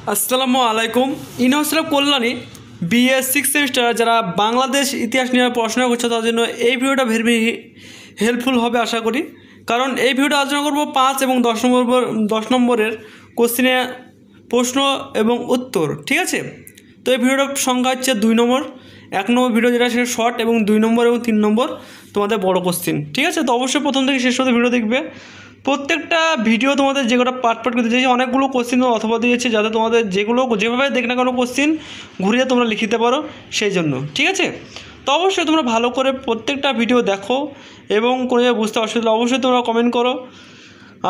আসসালামু আলাইকুম। University of Kalyani BA six semester যারা বাংলাদেশ ইতিহাস নিয়ে পড়াশোনা করছে তাদের জন্য এই ভিডিওটা ভেরি হেল্পফুল হবে আশা করি। কারণ এই ভিডিওটা আলোচনা করব 5 এবং 10 নম্বরের কোশ্চেনে প্রশ্ন এবং উত্তর, ঠিক আছে। তো এই ভিডিওটার সংখ্যা হচ্ছে 2 নম্বর। 1 নম্বর ভিডিও যেটা সেটা শর্ট এবং 2 নম্বর এবং 3 নম্বর তোমাদের বড় কোশ্চেন, ঠিক আছে। তো অবশ্যই প্রথম থেকে শেষ পর্যন্ত ভিডিও দেখবে। প্রত্যেকটা ভিডিও তোমাদের যে কটা পার্ট করতে চাইছি অনেকগুলো কোশ্চেন অথবা দিয়েছে যাতে তোমাদের যেভাবে দেখ না কোনো কোশ্চেন ঘুরিয়ে তোমরা লিখিতে পারো সেই জন্য, ঠিক আছে। তো অবশ্যই তোমরা ভালো করে প্রত্যেকটা ভিডিও দেখো এবং কোনো জায়গায় বুঝতে অসুবিধা অবশ্যই তোমরা কমেন্ট করো।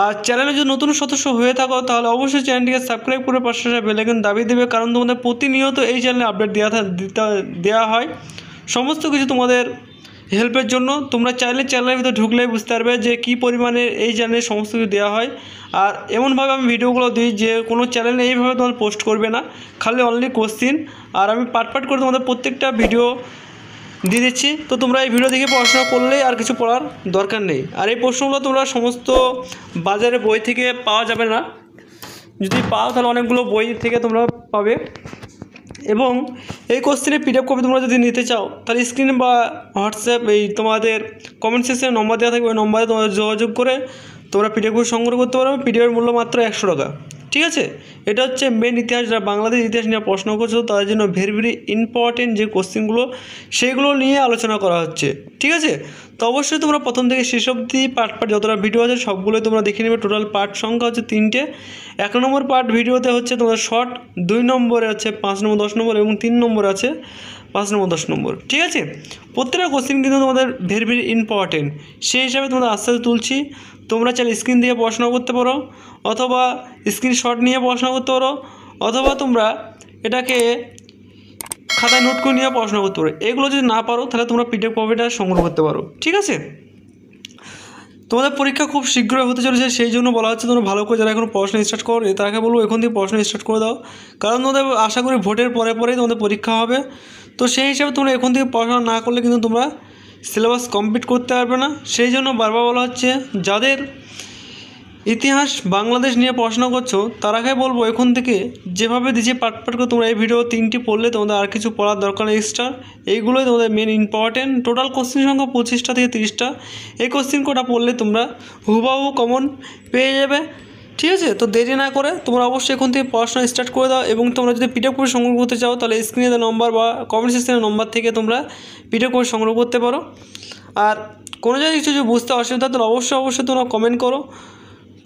আর চ্যানেলে যদি নতুন সদস্য হয়ে থাকো তাহলে অবশ্যই চ্যানেলটিকে সাবস্ক্রাইব করে পাশে বেল আইকন দাবিয়ে দেবে, কারণ তোমাদের প্রতিনিয়ত এই চ্যানেলে আপডেট দেওয়া হয় সমস্ত কিছু তোমাদের হেল্পের জন্য। তোমরা চাইলে চ্যানেলের ভিতরে ঢুকলেই বুঝতে পারবে যে কী পরিমাণে এই চ্যানেলে সমস্ত কিছু দেওয়া হয়। আর এমনভাবে আমি ভিডিওগুলো দিই যে কোনো চ্যানেলে এইভাবে তোমাদের পোস্ট করবে না, খালি অনলি কোশ্চিন। আর আমি পার্ট করে তোমাদের প্রত্যেকটা ভিডিও দিয়ে দিচ্ছি। তো তোমরা এই ভিডিও দেখে পড়াশোনা করলেই আর কিছু পড়ার দরকার নেই। আর এই প্রশ্নগুলো তোমরা সমস্ত বাজারে বই থেকে পাওয়া যাবে না, যদি পাও তাহলে অনেকগুলো বই থেকে তোমরা পাবে। এবং এই কোশ্চেনের পিডিএফ কপি তোমরা যদি নিতে চাও তাহলে স্ক্রিনে বা হোয়াটসঅ্যাপ এই তোমাদের কমেন্ট সেকশনে নম্বর দেওয়া থাকবে, ওই নম্বরে তোমাদের যোগাযোগ করে তোমরা পিডিএফ কপি সংগ্রহ করতে পারবে। পিডিএফের মূল্য মাত্র 100 টাকা, ঠিক আছে। এটা হচ্ছে মেন ইতিহাস, যারা বাংলাদেশ ইতিহাস নিয়ে প্রশ্ন করছো তাদের জন্য ভেরি ইম্পর্টেন্ট যে কোশ্চেনগুলো সেইগুলো নিয়ে আলোচনা করা হচ্ছে, ঠিক আছে। তো অবশ্যই তোমরা প্রথম থেকে শেষ অবধি পার্ট যতটা ভিডিও আছে সবগুলোই তোমরা দেখে নেবে। টোটাল পার্ট সংখ্যা হচ্ছে 3টে। 1 নম্বর পার্ট ভিডিওতে হচ্ছে তোমাদের শর্ট, 2 নম্বরে হচ্ছে 5 নম্বর 10 নম্বর এবং 3 নম্বর আছে 5 নম্বর 10 নম্বর, ঠিক আছে। প্রত্যেকটা কোশ্চেন কিন্তু তোমাদের ভেরি ইম্পর্টেন্ট, সেই হিসাবে তোমাদের আস্তে আস্তে তুলছি। তোমরা চাইলে স্ক্রিন দিয়ে পড়াশোনা করতে পারো, অথবা স্ক্রিনশট নিয়ে পড়াশোনা করতে পারো, অথবা তোমরা এটাকে খাতায় নোট করে নিয়ে পড়াশোনা করতে পারো। এগুলো যদি না পারো তাহলে তোমরা পিডিএফ কপিটা সংগ্রহ করতে পারো, ঠিক আছে। তোমাদের পরীক্ষা খুব শীঘ্রই হতে চলেছে, সেই জন্য বলা হচ্ছে তোমরা ভালো করে যারা এখন পড়াশোনা স্টার্ট করো তাকে বলবো এখন থেকে পড়াশোনা স্টার্ট করে দাও, কারণ তোমাদের আশা করি ভোটের পরেই তোমাদের পরীক্ষা হবে। তো সেই হিসাবে তোমরা এখন থেকে পড়াশোনা না করলে কিন্তু তোমরা সিলেবাস কমপ্লিট করতে পারবে না। সেই জন্য বারবার বলা হচ্ছে যাদের ইতিহাস বাংলাদেশ নিয়ে পড়াশোনা করছো তারাকে বলবো এখন থেকে যেভাবে দিচ্ছি পার্ট করে তোমরা এই ভিডিও 3টি পড়লে তোমাদের আর কিছু পড়ার দরকার নেই এক্সট্রা। এইগুলোই তোমাদের মেন ইম্পর্টেন্ট। টোটাল কোশ্চেন সংখ্যা 25টা থেকে 30টা। এই কোশ্চেন কোটা পড়লে তোমরা হুবাহু কমন পেয়ে যাবে, ঠিক আছে। তো দেরি না করে তোমরা অবশ্যই এখন থেকে পড়াশোনা স্টার্ট করে দাও। এবং তোমরা যদি পিডিএফ করে সংগ্রহ করতে চাও তাহলে স্ক্রিনে দেওয়া নম্বর বা কমেন্ট সেকশনের নম্বর থেকে তোমরা পিডিএফ করে সংগ্রহ করতে পারো। আর কোনো জায়গায় কিছু যদি বুঝতে অসুবিধা তাহলে অবশ্যই তোমরা কমেন্ট করো,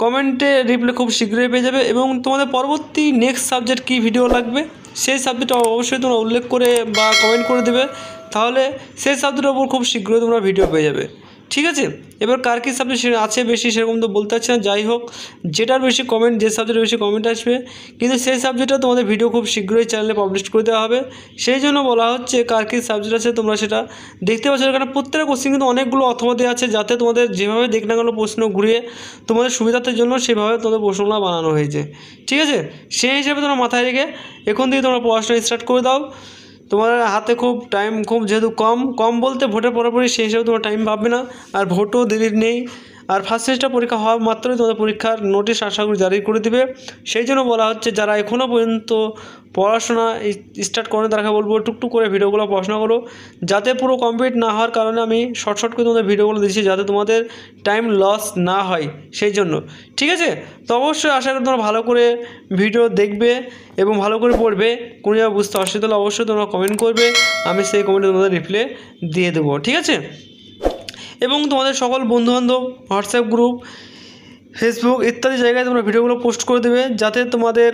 কমেন্টে রিপ্লাই খুব শীঘ্রই পেয়ে যাবে। এবং তোমাদের পরবর্তী নেক্সট সাবজেক্ট কী ভিডিও লাগবে সেই সাবজেক্টটা অবশ্যই তোমরা উল্লেখ করে বা কমেন্ট করে দেবে, তাহলে সেই সাবজেক্টের ওপর খুব শীঘ্রই তোমরা ভিডিও পেয়ে যাবে, ঠিক আছে। এবার কার কী সাবজেক্ট আছে বেশি সেরকম তো বলতে পারছি না, যাই হোক যেটার বেশি কমেন্ট যে সাবজেক্টের বেশি কমেন্ট আসবে কিন্তু সেই সাবজেক্টটা তোমাদের ভিডিও খুব শীঘ্রই চ্যানেলে পাবলিশ করে দেওয়া হবে। সেই জন্য বলা হচ্ছে কার কী সাবজেক্ট আছে তোমরা সেটা দেখতে পাচ্ছ। কারণ প্রত্যেকটা কোশ্চেন কিন্তু অনেকগুলো অথবা দেওয়া আছে, যাতে তোমাদের যেভাবে দেখ না কোনো প্রশ্ন ঘুরিয়ে তোমাদের সুবিধার্থের জন্য সেভাবে তোমাদের প্রশ্নগুলো বানানো হয়েছে, ঠিক আছে। সেই হিসাবে তোমরা মাথায় রেখে এখন থেকে তোমরা পড়াশোনা স্টার্ট করে দাও। তোমার হাতে টাইম যেহেতু কম বলতে ভোটের পরপরই, সেই হিসাবে তোমার টাইম পাবে না। আর ভোটও দেরি নেই। আর ফার্স্ট সেমিস্টার পরীক্ষা হওয়া মাত্রই তোমাদের পরীক্ষার নোটিশ আশা করি জারি করে দেবে। সেই জন্য বলা হচ্ছে যারা এখনও পর্যন্ত পড়াশোনা স্টার্ট করেন তারা বলবো টুকটুক করে ভিডিওগুলো পড়াশোনা করো, যাতে পুরো কমপ্লিট না হওয়ার কারণে আমি শর্ট করে তোমাদের ভিডিওগুলো দিচ্ছি, যাতে তোমাদের টাইম লস না হয় সেই জন্য, ঠিক আছে। তো অবশ্যই আশা করি তোমরা ভালো করে ভিডিও দেখবে এবং ভালো করে পড়বে। কোনো জায়গায় বুঝতে অসুবিধা হলে অবশ্যই তোমরা কমেন্ট করবে, আমি সেই কমেন্টে তোমাদের রিপ্লাই দিয়ে দেবো, ঠিক আছে। এবং তোমাদের সকল বন্ধুবান্ধব হোয়াটসঅ্যাপ গ্রুপ ফেসবুক ইত্যাদি জায়গায় তোমরা ভিডিওগুলো পোস্ট করে দেবে, যাতে তোমাদের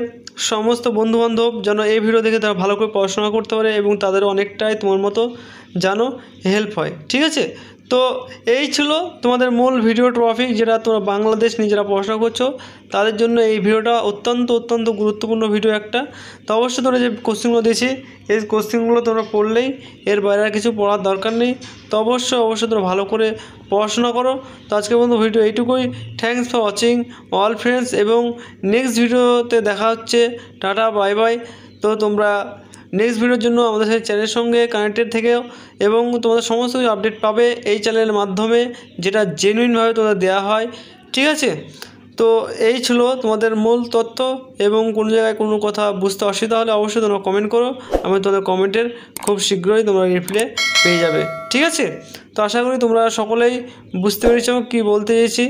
সমস্ত বন্ধুবান্ধব যেন এই ভিডিও দেখে তারা ভালো করে পড়াশোনা করতে পারে এবং তাদের অনেকটাই তোমার মতো যেন হেল্প হয়, ঠিক আছে। তো এই ছিল তোমাদের মূল ভিডিও টপিক, যেটা তোমরা বাংলাদেশ নিয়ে যারা পড়াশোনা করছো তাদের জন্য এই ভিডিওটা অত্যন্ত গুরুত্বপূর্ণ ভিডিও একটা। তো অবশ্যই তোমরা যে কোশ্চেনগুলো দিয়েছি এই কোশ্চেনগুলো তোমরা পড়লেই, এর বাইরে আর কিছু পড়ার দরকার নেই। তো অবশ্যই তোমরা ভালো করে পড়াশোনা করো। তো আজকের মতো ভিডিও এইটুকুই। Thanks for watching all friends, এবং নেক্সট ভিডিওতে দেখা হচ্ছে। Tata bye bye. তো তোমরা নেক্সট ভিডিওর জন্য আমাদের সাথে চ্যানেলের সঙ্গে কানেক্টেড থেকেও, এবং তোমাদের সমস্ত কিছু আপডেট পাবে এই চ্যানেলের মাধ্যমে, যেটা জেনুইনভাবে তোমাদের দেওয়া হয়, ঠিক আছে। তো এই ছিল তোমাদের মূল তথ্য, এবং কোনো জায়গায় কোনো কথা বুঝতে অসুবিধা হলে অবশ্যই তোমরা কমেন্ট করো। আমি তোমাদের কমেন্টের খুব শীঘ্রই তোমরা রিপ্লাই পেয়ে যাবে। ঠিক আছে, তো আশা করি তোমরা সকলেই বুঝতে পেরেছো কী বলতে চেয়েছি।